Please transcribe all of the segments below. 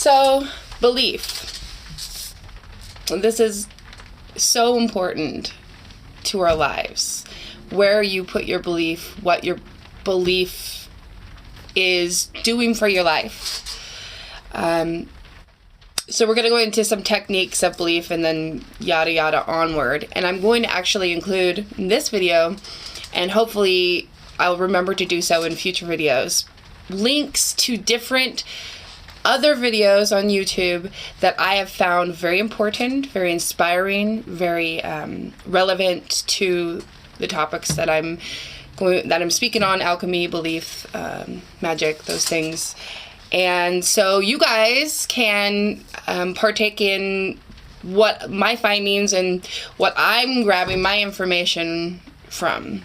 So, belief. This is so important to our lives. Where you put your belief, what your belief is doing for your life. So we're going to go into some techniques of belief and then yada yada onward. And I'm going to actually include in this video, and hopefully I'll remember to do so in future videos, links to different other videos on YouTube that I have found very important, very inspiring, very relevant to the topics that I'm speaking on: alchemy, belief, magic, those things. And so you guys can partake in what my findings and what I'm grabbing my information from.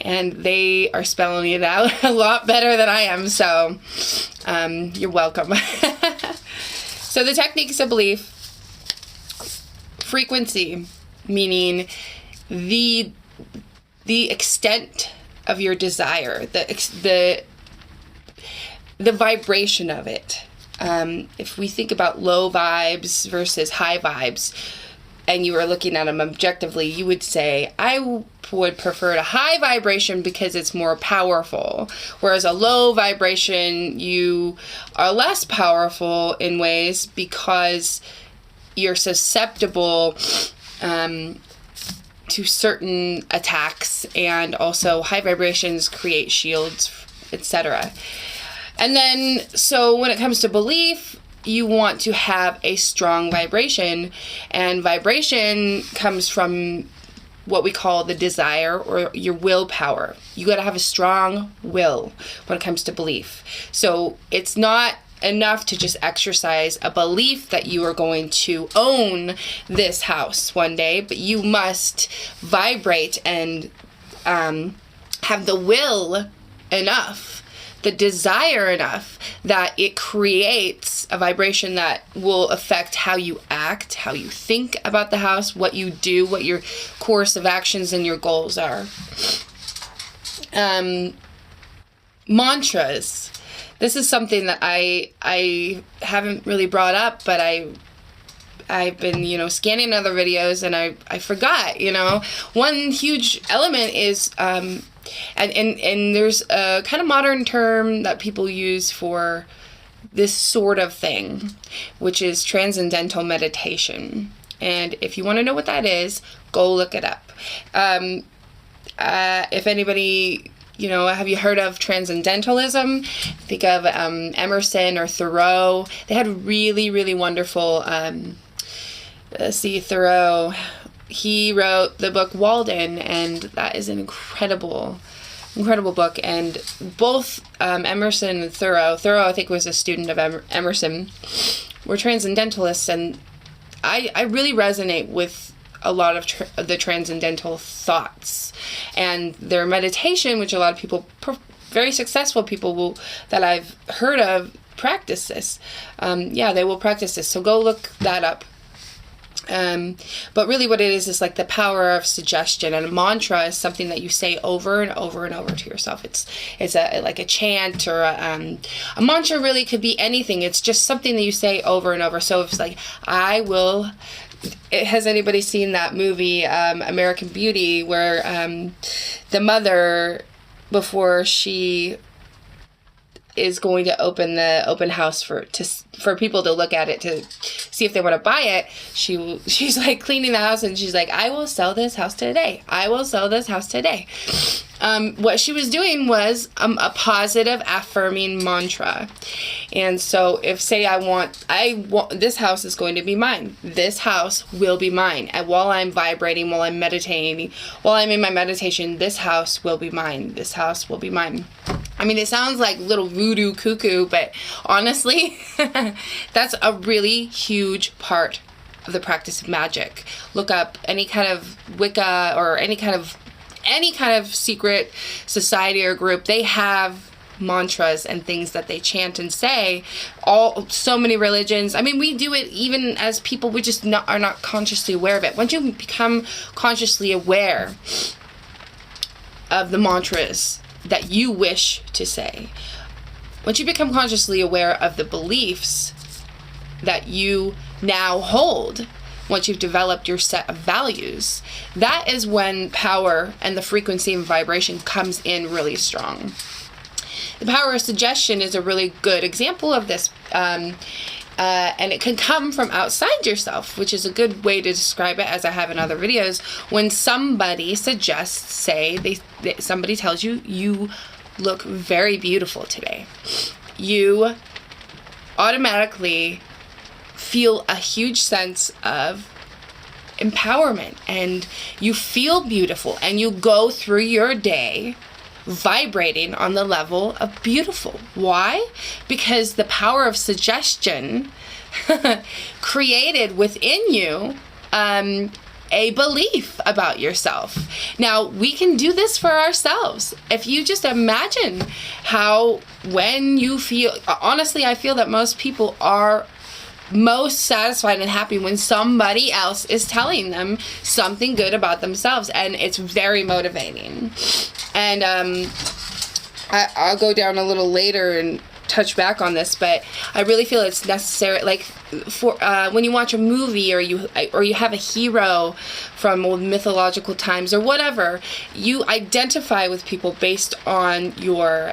And they are spelling it out a lot better than I am, so you're welcome. So the techniques of belief: frequency, meaning the extent of your desire, the vibration of it. If we think about low vibes versus high vibes, and you were looking at them objectively, you would say, I would prefer a high vibration because it's more powerful. Whereas a low vibration, you are less powerful in ways because you're susceptible to certain attacks, and also high vibrations create shields, etc. And then, so when it comes to belief, you want to have a strong vibration, and vibration comes from what we call the desire or your willpower. You got to have a strong will when it comes to belief. So it's not enough to just exercise a belief that you are going to own this house one day, but you must vibrate and have the will enough, the desire enough, that it creates a vibration that will affect how you act, how you think about the house, what you do, what your course of actions and your goals are. Mantras. This is something that I haven't really brought up, but I've been, scanning other videos, and I forgot, one huge element is, and there's a kind of modern term that people use for this sort of thing, which is transcendental meditation. And if you want to know what that is, go look it up. If anybody, have you heard of transcendentalism? Think of Emerson or Thoreau. They had really, really wonderful, Thoreau, he wrote the book Walden, and that is an incredible book. And both Emerson and Thoreau I think was a student of Emerson, were transcendentalists, and I really resonate with a lot of the transcendental thoughts and their meditation, which a lot of people, very successful people that I've heard of, practice this. They will practice this. So go look that up. But really what it is like the power of suggestion, and a mantra is something that you say over and over and over to yourself. It's like a chant, or a mantra really could be anything. It's just something that you say over and over. So if it's like, has anybody seen that movie, American Beauty, where the mother, before she is going to open the open house for people to look at it to see if they want to buy it, she's like cleaning the house, and she's like, I will sell this house today. I will sell this house today. What she was doing was a positive affirming mantra. And so if, say, I want this house is going to be mine. This house will be mine. And while I'm vibrating, while I'm meditating, while I'm in my meditation, this house will be mine. This house will be mine. I mean, it sounds like little voodoo cuckoo, but honestly, that's a really huge part of the practice of magic. Look up any kind of Wicca or any kind of secret society or group. They have mantras and things that they chant and say. So many religions. I mean, we do it even as people. We just are not consciously aware of it. Once you become consciously aware of the mantras that you wish to say, once you become consciously aware of the beliefs that you now hold, once you've developed your set of values, that is when power and the frequency and vibration comes in really strong. The power of suggestion is a really good example of this. And it can come from outside yourself, which is a good way to describe it, as I have in other videos. When somebody suggests, say, somebody tells you, you look very beautiful today, you automatically feel a huge sense of empowerment, and you feel beautiful, and you go through your day vibrating on the level of beautiful. Why? Because the power of suggestion created within you a belief about yourself. Now, we can do this for ourselves. If you just imagine how, when you feel, honestly, I feel that most people are most satisfied and happy when somebody else is telling them something good about themselves, and it's very motivating. And I'll go down a little later and touch back on this, but I really feel it's necessary, like, for when you watch a movie, or you have a hero from old mythological times or whatever, you identify with people based on your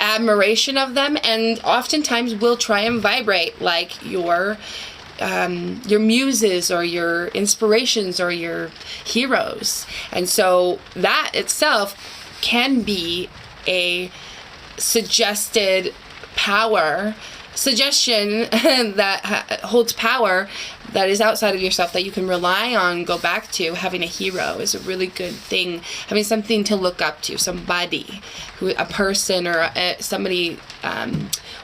admiration of them, and oftentimes will try and vibrate like your muses or your inspirations or your heroes. And so that itself can be a suggestion that holds power, that is outside of yourself, that you can rely on, go back to. Having a hero is a really good thing. Having something to look up to, somebody, a person, or somebody,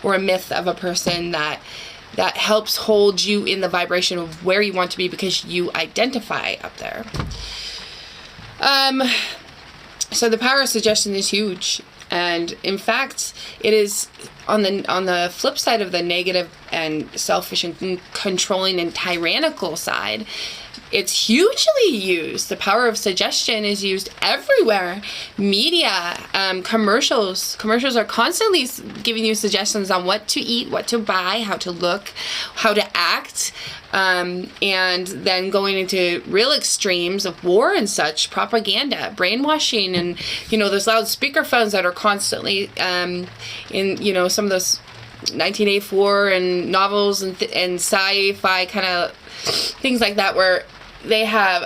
or a myth of a person that helps hold you in the vibration of where you want to be, because you identify up there. So the power of suggestion is huge. And in fact, it is on the flip side of the negative and selfish and controlling and tyrannical side. It's hugely used. The power of suggestion is used everywhere. Media, commercials. Commercials are constantly giving you suggestions on what to eat, what to buy, how to look, how to act, and then going into real extremes of war and such, propaganda, brainwashing, and, those loud speakerphones that are constantly in, some of those 1984 and novels and sci-fi kind of things like that, where they have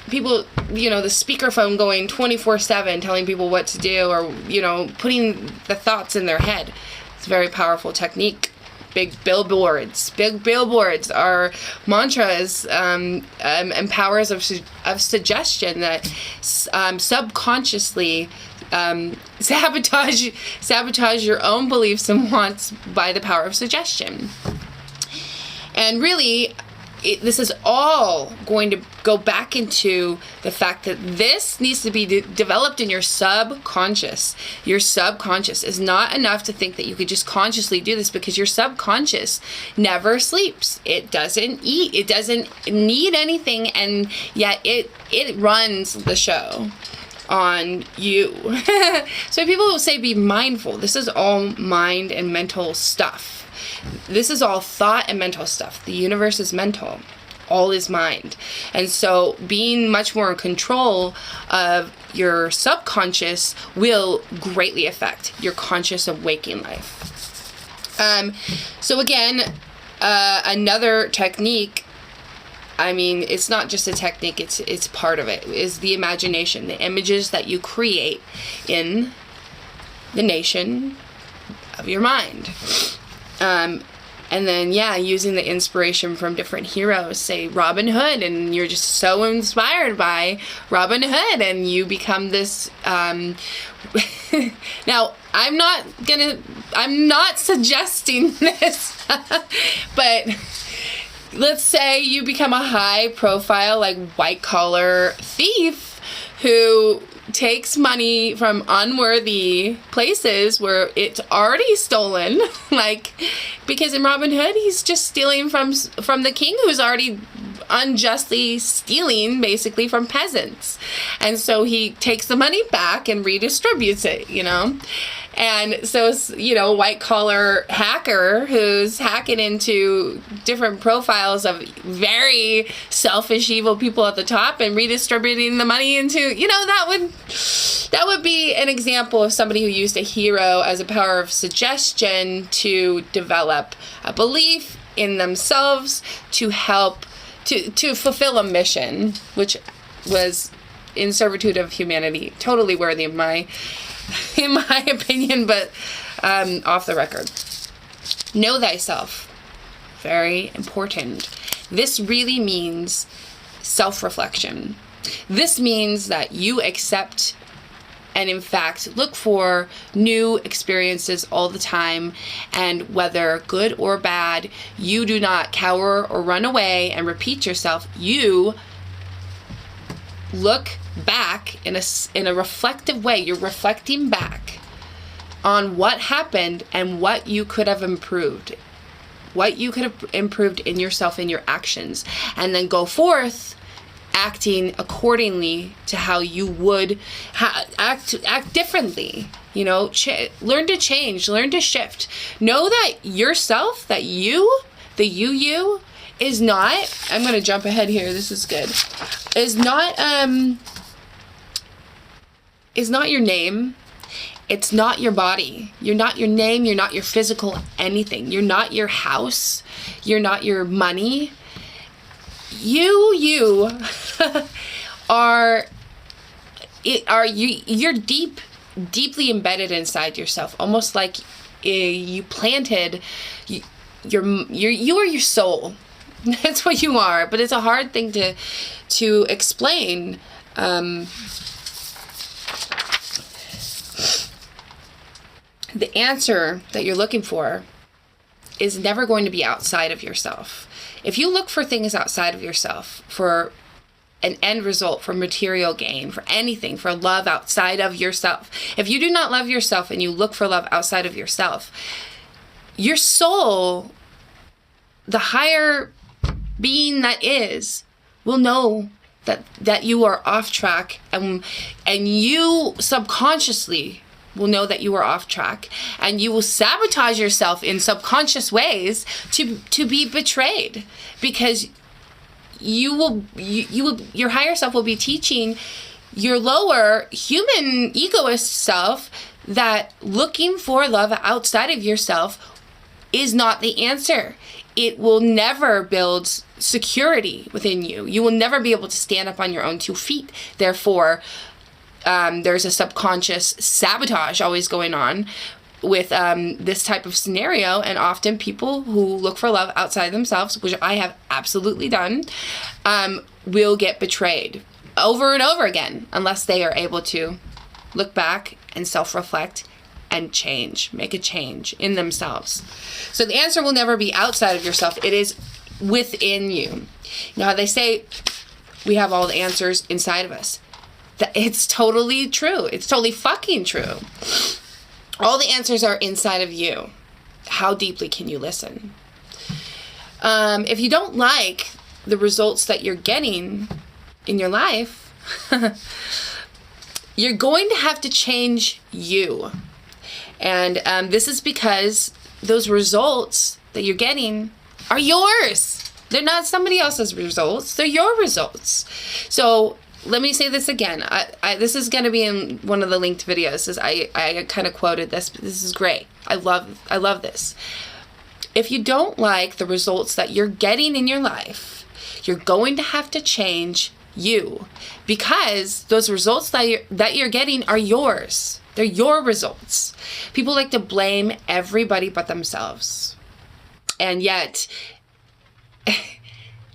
people, the speakerphone going 24/7 telling people what to do, or, putting the thoughts in their head. It's a very powerful technique. Big billboards are mantras and powers of suggestion that subconsciously sabotage your own beliefs and wants by the power of suggestion. And really, this is all going to go back into the fact that this needs to be developed in your subconscious. Your subconscious is not enough to think that you could just consciously do this, because your subconscious never sleeps. It doesn't eat. It doesn't need anything, and yet it runs the show on you. So people will say be mindful. This is all mind and mental stuff. This is all thought and mental stuff. The universe is mental. All is mind. And so being much more in control of your subconscious will greatly affect your conscious of waking life. So again, another technique, it's not just a technique, it's part of it, is the imagination, the images that you create in the nation of your mind. And then, using the inspiration from different heroes, say Robin Hood, and you're just so inspired by Robin Hood, and you become this, now, I'm not suggesting this, but let's say you become a high profile, like, white collar thief who takes money from unworthy places where it's already stolen, because in Robin Hood, he's just stealing from the king, who's already unjustly stealing basically from peasants. And so he takes the money back and redistributes it, And so, a white collar hacker who's hacking into different profiles of very selfish, evil people at the top and redistributing the money into, that would be an example of somebody who used a hero as a power of suggestion to develop a belief in themselves to help to fulfill a mission, which was in servitude of humanity. Totally worthy of in my opinion, but off the record. Know thyself. Very important. This really means self-reflection. This means that you accept and in fact look for new experiences all the time, and whether good or bad, you do not cower or run away and repeat yourself. You look back in a reflective way. You're reflecting back on what happened and what you could have improved. What you could have improved in yourself, in your actions, and then go forth acting accordingly to how you would act differently. Learn to change, learn to shift. Know that yourself, that you, the you is not, I'm going to jump ahead here, this is good, is not your name. It's not your body. You're not your name. You're not your physical anything. You're not your house. You're not your money. You you're deeply embedded inside yourself, almost like you planted you are your soul. That's what you are, but it's a hard thing to explain. The answer that you're looking for is never going to be outside of yourself. If you look for things outside of yourself, for an end result, for material gain, for anything, for love outside of yourself, if you do not love yourself and you look for love outside of yourself, your soul, the higher being that is, will know that you are off track, and you subconsciously will know that you are off track, and you will sabotage yourself in subconscious ways to be betrayed, because your higher self will be teaching your lower human egoist self that looking for love outside of yourself is not the answer. It will never build security within you. You will never be able to stand up on your own 2 feet. Therefore, there's a subconscious sabotage always going on with this type of scenario, and often people who look for love outside themselves, which I have absolutely done, will get betrayed over and over again unless they are able to look back and self-reflect and make a change in themselves. So the answer will never be outside of yourself. It is within you. Now, they say we have all the answers inside of us. It's totally true. It's totally fucking true. All the answers are inside of you. How deeply can you listen? If you don't like the results that you're getting in your life, you're going to have to change you. And this is because those results that you're getting are yours. They're not somebody else's results. They're your results. So let me say this again. This is going to be in one of the linked videos. I kind of quoted this, but this is great. I love this. If you don't like the results that you're getting in your life, you're going to have to change you, because those results that you're getting are yours. They're your results. People like to blame everybody but themselves. And yet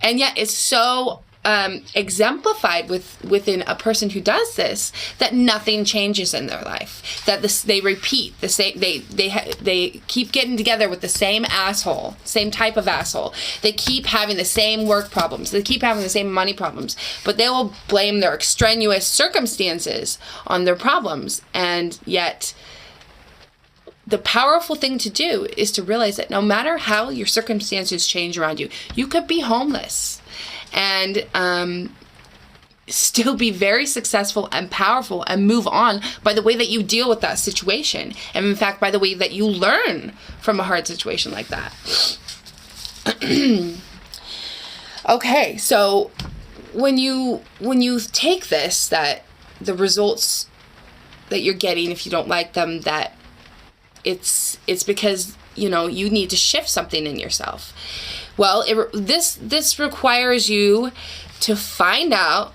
it's so exemplified within a person who does this, that nothing changes in their life, that they repeat the same, they keep getting together with the same asshole, same type of asshole. They keep having the same work problems. They keep having the same money problems, but they will blame their extraneous circumstances on their problems. And yet the powerful thing to do is to realize that no matter how your circumstances change around you, you could be homeless. And still be very successful and powerful and move on by the way that you deal with that situation. And in fact, by the way that you learn from a hard situation like that. Okay, so when you take this, that the results that you're getting, if you don't like them, that it's because, you need to shift something in yourself. Well, this requires you to find out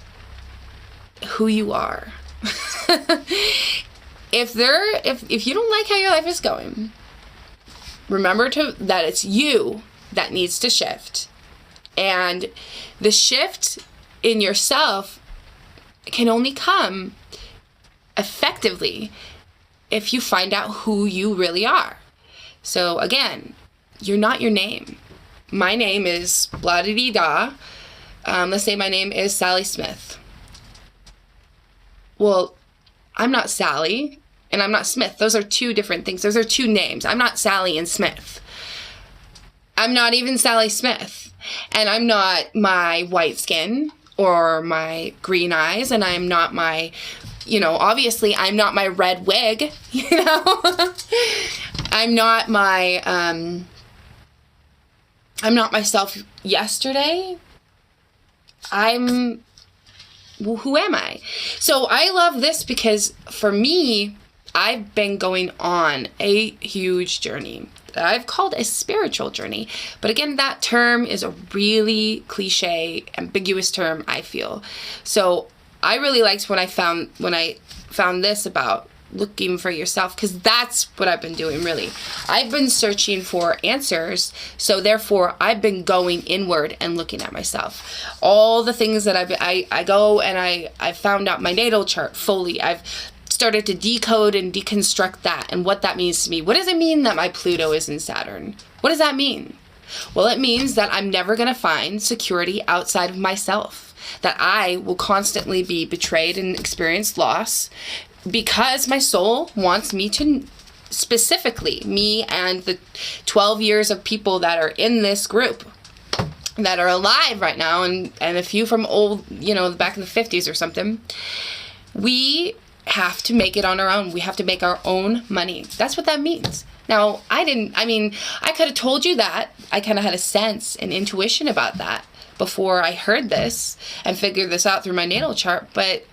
who you are. If you don't like how your life is going, remember that it's you that needs to shift. And the shift in yourself can only come effectively if you find out who you really are. So again, you're not your name. My name is blah-de-dee-da. Let's say my name is Sally Smith. Well, I'm not Sally and I'm not Smith. Those are two different things. Those are two names. I'm not Sally and Smith. I'm not even Sally Smith. And I'm not my white skin or my green eyes. And I'm not my, obviously I'm not my red wig, I'm not myself yesterday. Who am I? So I love this because for me, I've been going on a huge journey that I've called a spiritual journey. But again, that term is a really cliche, ambiguous term, I feel. So I really liked when I found this about looking for yourself, because that's what I've been doing, really. I've been searching for answers, so therefore I've been going inward and looking at myself. All the things that I go and I found out my natal chart fully. I've started to decode and deconstruct that and what that means to me. What does it mean that my Pluto is in Saturn? What does that mean? Well, it means that I'm never going to find security outside of myself, that I will constantly be betrayed and experience loss, because my soul wants me to, specifically me and the 12 years of people that are in this group that are alive right now, and a few from old, back in the 50s or something, we have to make it on our own. We have to make our own money. That's what that means. Now, I could have told you that. I kind of had a sense and intuition about that before I heard this and figured this out through my natal chart, but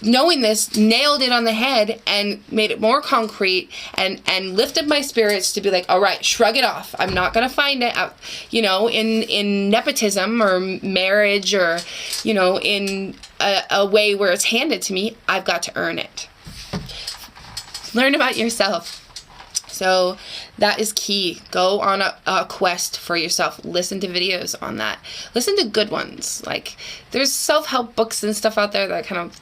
knowing this nailed it on the head and made it more concrete and lifted my spirits to be like, all right, shrug it off. I'm not going to find it out, in nepotism or marriage or, in a way where it's handed to me. I've got to earn it. Learn about yourself. So that is key. Go on a quest for yourself. Listen to videos on that. Listen to good ones. Like, there's self-help books and stuff out there that kind of,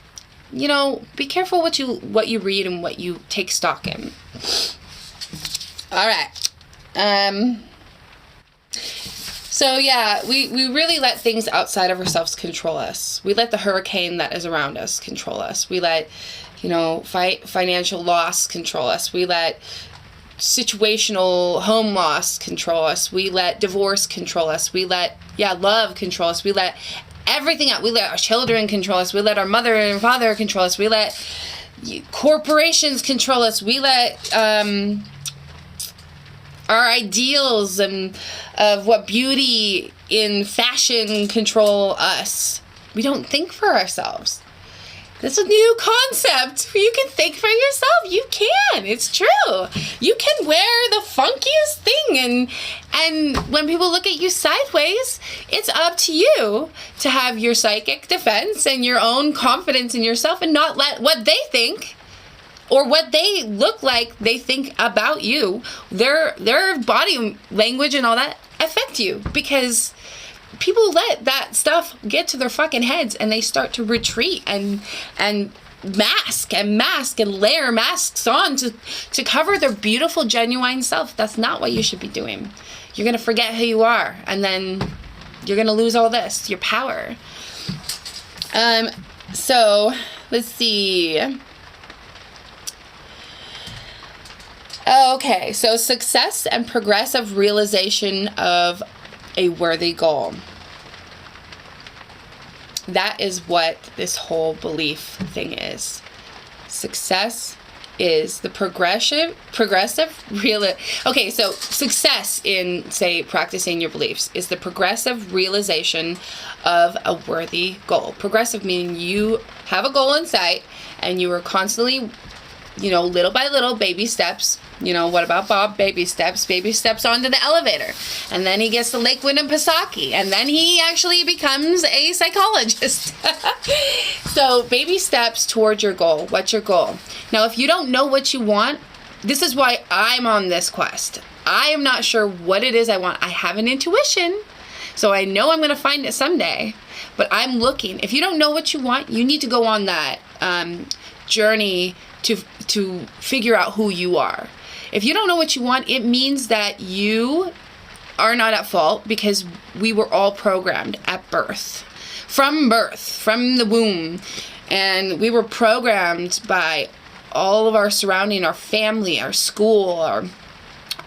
be careful what you read and what you take stock in. All right. So yeah, we really let things outside of ourselves control us. We let the hurricane that is around us control us. We let, financial loss control us. We let situational home loss control us. We let divorce control us. We let, love control us. We let everything out. We let our children control us. We let our mother and father control us. We let corporations control us. We let our ideals and of what beauty in fashion control us. We don't think for ourselves. This is a new concept. You can think for yourself. You can. It's true. You can wear the funkiest thing, and when people look at you sideways, it's up to you to have your psychic defense and your own confidence in yourself, and not let what they think or what they look like they think about you, their body language and all that, affect you, because people let that stuff get to their fucking heads and they start to retreat and mask and layer masks on to cover their beautiful, genuine self. That's not what you should be doing. You're going to forget who you are, and then you're going to lose all this, your power. So let's see. Okay, so success and progressive realization of a worthy goal. That is what this whole belief thing is. Success is the progressive okay, so success in, say, practicing your beliefs is the progressive realization of a worthy goal. Progressive meaning you have a goal in sight and you are constantly, little by little, baby steps. What about Bob? Baby steps onto the elevator. And then he gets to Lake Winnipesaukee. And then he actually becomes a psychologist. So baby steps towards your goal. What's your goal? Now, if you don't know what you want, this is why I'm on this quest. I am not sure what it is I want. I have an intuition. So I know I'm going to find it someday. But I'm looking. If you don't know what you want, you need to go on that journey to figure out who you are. If you don't know what you want, it means that you are not at fault, because we were all programmed at birth, from the womb. And we were programmed by all of our surrounding, our family, our school,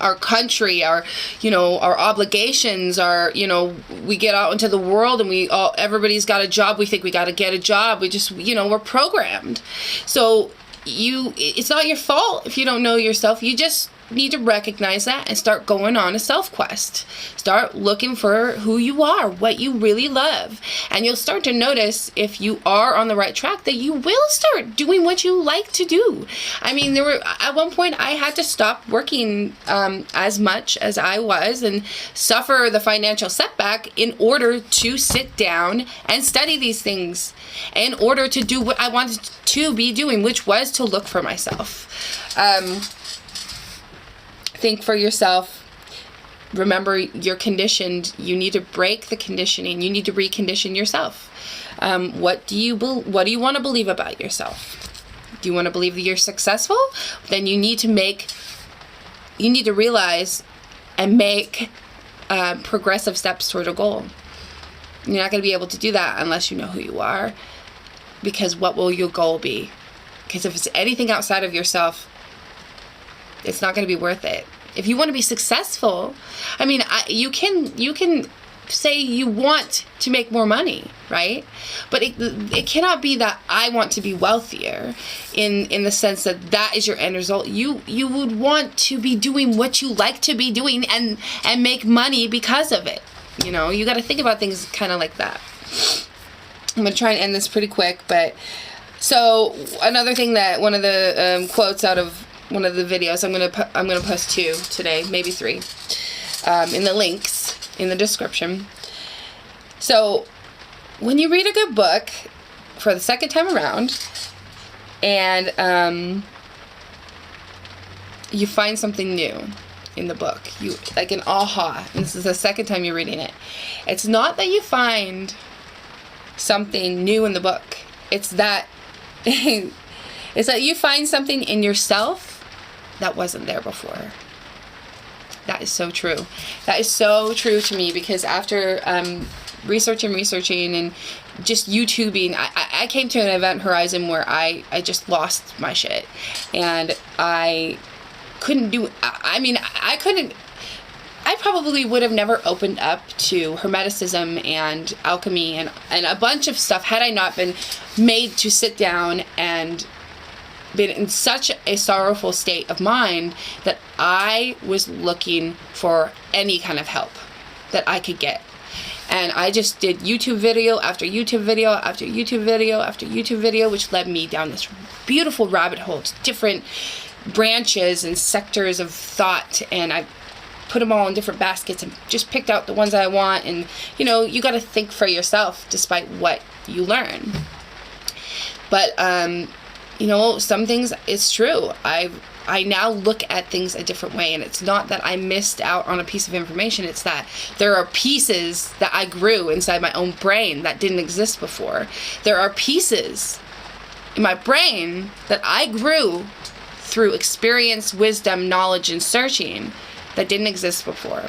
our country, our obligations, we get out into the world and everybody's got a job. We think we got to get a job. We just, we're programmed. So it's not your fault if you don't know yourself. You just need to recognize that and start going on a self-quest. Start looking for who you are, what you really love. And you'll start to notice, if you are on the right track, that you will start doing what you like to do. I mean, at one point I had to stop working as much as I was and suffer the financial setback in order to sit down and study these things, in order to do what I wanted to be doing, which was to look for myself. Think for yourself. Remember, you're conditioned. You need to break the conditioning. You need to recondition yourself. What do you want to believe about yourself? Do you want to believe that you're successful? Then you need to realize and make progressive steps toward a goal. You're not going to be able to do that unless you know who you are. Because what will your goal be? Because if it's anything outside of yourself, it's not going to be worth it. If you want to be successful, I mean, you can say you want to make more money, right? But it cannot be that I want to be wealthier in the sense that is your end result. You would want to be doing what you like to be doing and make money because of it. You got to think about things kind of like that. I'm going to try and end this pretty quick, but so another thing that one of the quotes out of one of the videos, I'm gonna post 2 today, maybe 3, in the links in the description. So when you read a good book for the second time around, and you find something new in the book, you like an aha, and this is the second time you're reading it, it's not that you find something new in the book, it's that you find something in yourself that wasn't there before. That is so true. That is so true to me, because after researching and just YouTubing, I came to an event horizon where I just lost my shit, and I couldn't do, I probably would have never opened up to Hermeticism and alchemy and a bunch of stuff had I not been made to sit down and been in such a sorrowful state of mind that I was looking for any kind of help that I could get. And I just did YouTube video after YouTube video after YouTube video after YouTube video, which led me down this beautiful rabbit hole to different branches and sectors of thought, and I put them all in different baskets and just picked out the ones I want. And you got to think for yourself despite what you learn. But some things, it's true. I now look at things a different way, and it's not that I missed out on a piece of information. It's that there are pieces that I grew inside my own brain that didn't exist before. There are pieces in my brain that I grew through experience, wisdom, knowledge, and searching that didn't exist before.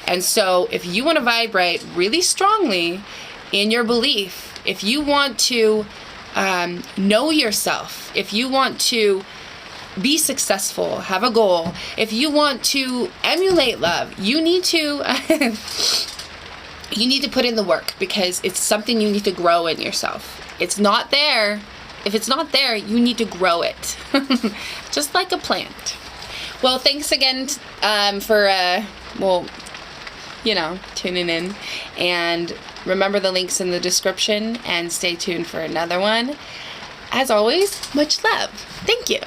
And so if you want to vibrate really strongly in your belief, if you want to know yourself, if you want to be successful, have a goal, if you want to emulate love, you need to you need to put in the work, because it's something you need to grow in yourself. It's not there. If it's not there, you need to grow it. Just like a plant. Well, thanks again for, tuning in. And remember the links in the description, and stay tuned for another one. As always, much love. Thank you.